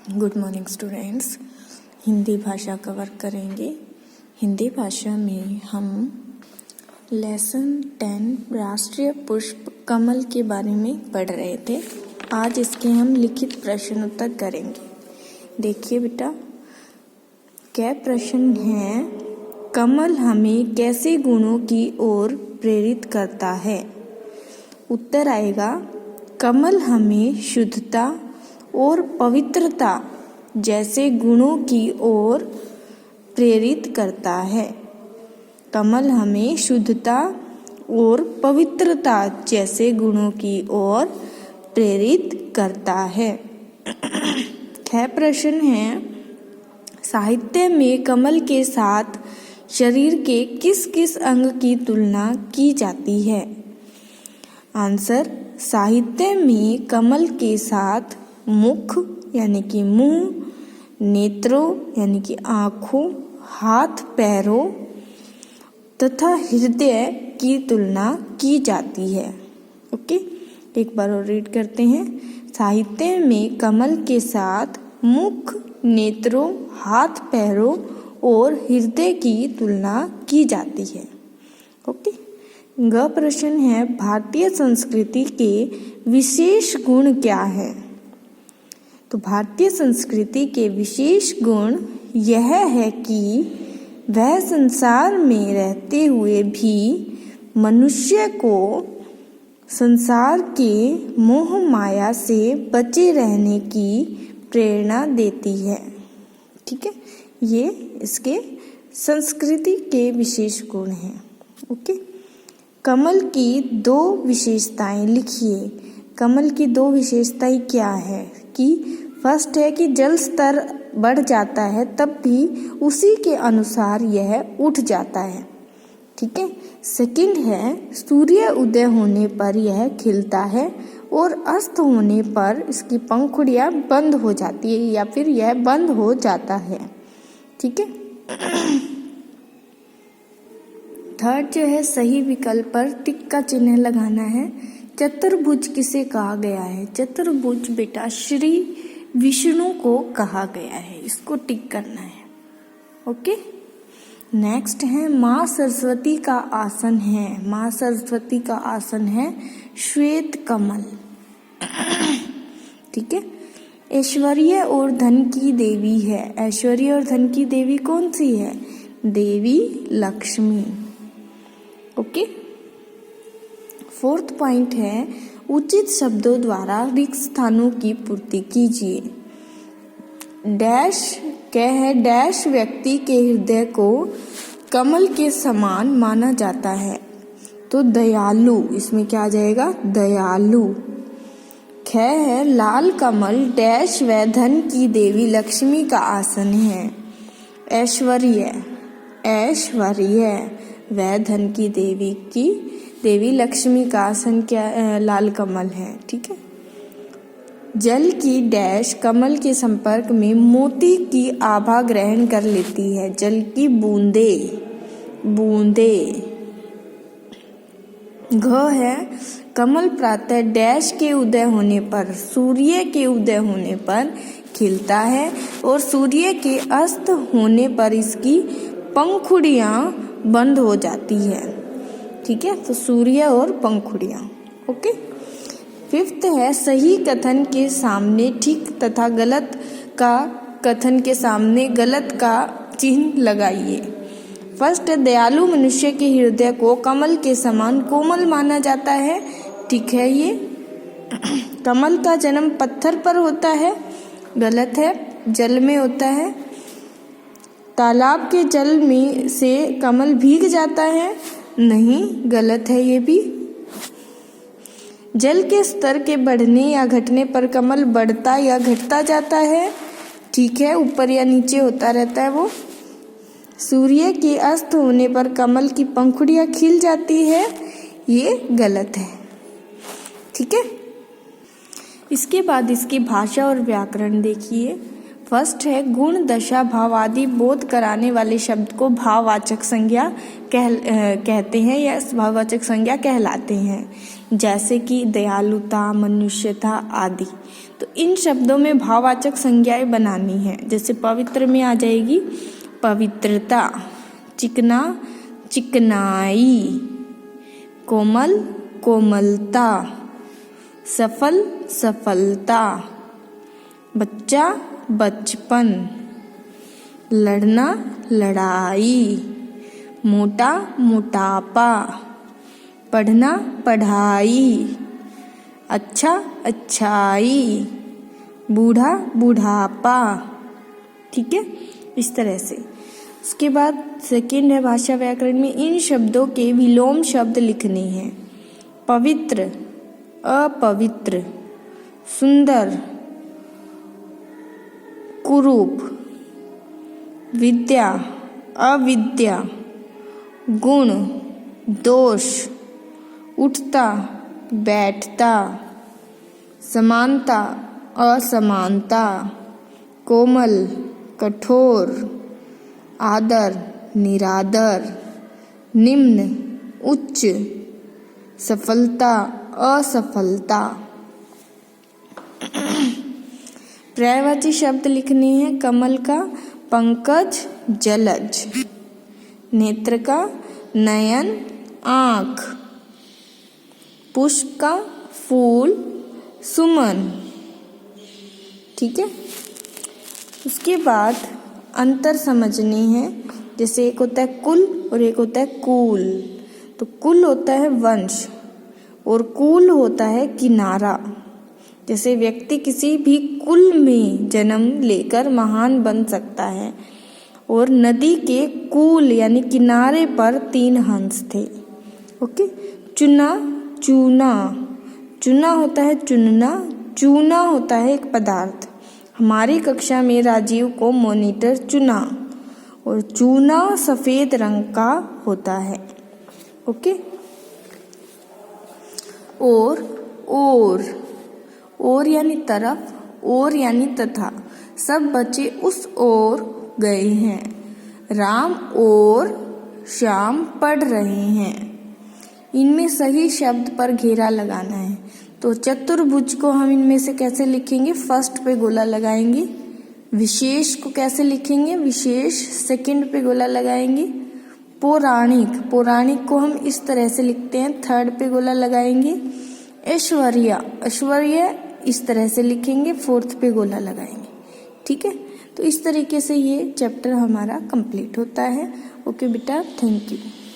Good morning students. Hindi भाषा cover करेंगे। हिंदी भाषा में हम लेसन 10 राष्ट्रीय पुष्प कमल के बारे में पढ़ रहे थे। आज इसके हम लिखित प्रश्न उत्तर करेंगे। देखिए बेटा, क्या प्रश्न है? कमल हमें कैसे गुणों की ओर प्रेरित करता है? उत्तर आएगा, कमल हमें शुद्धता और पवित्रता जैसे गुणों की ओर प्रेरित करता है। कमल हमें शुद्धता और पवित्रता जैसे गुणों की ओर प्रेरित करता है। यह प्रश्न है, साहित्य में कमल के साथ शरीर के किस किस अंग की तुलना की जाती है? आंसर, साहित्य में कमल के साथ मुख यानी कि मुंह, नेत्रों यानी कि आँखों, हाथ पैरों तथा हृदय की तुलना की जाती है। ओके, एक बार और रीड करते हैं। साहित्य में कमल के साथ मुख, नेत्रों, हाथ पैरों और हृदय की तुलना की जाती है। ओके, ग प्रश्न है, भारतीय संस्कृति के विशेष गुण क्या है? तो भारतीय संस्कृति के विशेष गुण यह है कि वह संसार में रहते हुए भी मनुष्य को संसार के मोह माया से बचे रहने की प्रेरणा देती है। ठीक है, ये इसके संस्कृति के विशेष गुण हैं। ओके, कमल की 2 विशेषताएं लिखिए। कमल की 2 विशेषताएं क्या है? कि फर्स्ट है कि जल स्तर बढ़ जाता है तब भी उसी के अनुसार यह उठ जाता है। ठीक है। सेकंड है, सूर्य उदय होने पर यह खिलता है और अस्त होने पर इसकी पंखुड़ियां बंद हो जाती है या फिर यह बंद हो जाता है। ठीक है। थर्ड जो है, सही विकल्प पर टिक का चिन्ह लगाना है। चतुर्भुज किसे कहा गया है? चतुर्भुज बेटा श्री विष्णु को कहा गया है, इसको टिक करना है। ओके, नेक्स्ट है, माँ सरस्वती का आसन है। माँ सरस्वती का आसन है श्वेत कमल। ठीक है। ऐश्वर्य और धन की देवी है। ऐश्वर्य और धन की देवी कौन सी है? देवी लक्ष्मी। ओके, फोर्थ पॉइंट है, उचित शब्दों द्वारा रिक्त स्थानों की पूर्ति कीजिए। डैश क्या है? डैश व्यक्ति के हृदय को कमल के समान माना जाता है। तो दयालु, इसमें क्या आ जाएगा? दयालु। ख है, लाल कमल डैश व धन की देवी लक्ष्मी का आसन है। ऐश्वर्य, ऐश्वर्य व धन की देवी लक्ष्मी का आसन क्या? लाल कमल है। ठीक है। जल की डैश कमल के संपर्क में मोती की आभा ग्रहण कर लेती है। जल की बूंदे, बूंदे। घ है, कमल प्रातः डैश के उदय होने पर, सूर्य के उदय होने पर खिलता है और सूर्य के अस्त होने पर इसकी पंखुड़ियां बंद हो जाती है। ठीक है, तो सूर्य और पंखुड़ियां। ओके। फिफ्थ है, सही कथन के सामने ठीक तथा गलत का कथन के सामने गलत का चिन्ह लगाइए। फर्स्ट है, दयालु मनुष्य के हृदय को कमल के समान कोमल माना जाता है। ठीक है, ये कमल का जन्म पत्थर पर होता है। गलत है, जल में होता है। तालाब के जल में से कमल भीग जाता है। नहीं, गलत है ये भी। जल के स्तर के बढ़ने या घटने पर कमल बढ़ता या घटता जाता है। ठीक है, ऊपर या नीचे होता रहता है वो। सूर्य के अस्त होने पर कमल की पंखुड़ियां खिल जाती है, ये गलत है। ठीक है। इसके बाद इसकी भाषा और व्याकरण देखिए। फर्स्ट है गुण, दशा, भाव आदि बोध कराने वाले शब्द को भाववाचक संज्ञा कहते हैं या भाववाचक संज्ञा कहलाते हैं, जैसे कि दयालुता, मनुष्यता आदि। तो इन शब्दों में भाववाचक संज्ञाएं बनानी है। जैसे पवित्र में आ जाएगी पवित्रता, चिकना, चिकनाई, कोमल, कोमलता, सफल, सफलता, बच्चा, बचपन, लड़ना, लड़ाई, मोटा, मोटापा, पढ़ना, पढ़ाई, अच्छा, अच्छाई, बूढ़ा, बूढ़ापा। ठीक है, इस तरह से। उसके बाद सेकंड है भाषा व्याकरण में इन शब्दों के विलोम शब्द लिखने हैं। पवित्र, अपवित्र, सुंदर, कुरूप, विद्या, अविद्या, गुण, दोष, उठता, बैठता, समानता, असमानता, कोमल, कठोर, आदर, निरादर, निम्न, उच्च, सफलता, असफलता। पर्यायवाची शब्द लिखने हैं। कमल का पंकज, जलज, नेत्र का नयन, आँख, पुष्प का फूल, सुमन। ठीक है, उसके बाद अंतर समझने हैं। जैसे एक होता है कुल और एक होता है कूल। तो कुल होता है वंश और कूल होता है किनारा। जैसे व्यक्ति किसी भी कुल में जन्म लेकर महान बन सकता है। और नदी के कूल यानी किनारे पर 3 हंस थे। ओके, चुना, चूना, चुना होता है चुनना, चूना होता है एक पदार्थ। हमारी कक्षा में राजीव को मॉनिटर चुना और चूना सफेद रंग का होता है। ओके, और यानी तरफ, और यानी तथा। सब बच्चे उस ओर गए हैं। राम और श्याम पढ़ रहे हैं। इनमें सही शब्द पर घेरा लगाना है। तो चतुर्भुज को हम इनमें से कैसे लिखेंगे? फर्स्ट पे गोला लगाएंगे। विशेष को कैसे लिखेंगे? विशेष सेकंड पे गोला लगाएंगे। पौराणिक, पौराणिक को हम इस तरह से लिखते हैं, थर्ड पे गोला लगाएंगे। ऐश्वर्या, ऐश्वर्य इस तरह से लिखेंगे, फोर्थ पे गोला लगाएंगे। ठीक है, तो इस तरीके से ये चैप्टर हमारा कंप्लीट होता है। ओके बेटा, थैंक यू।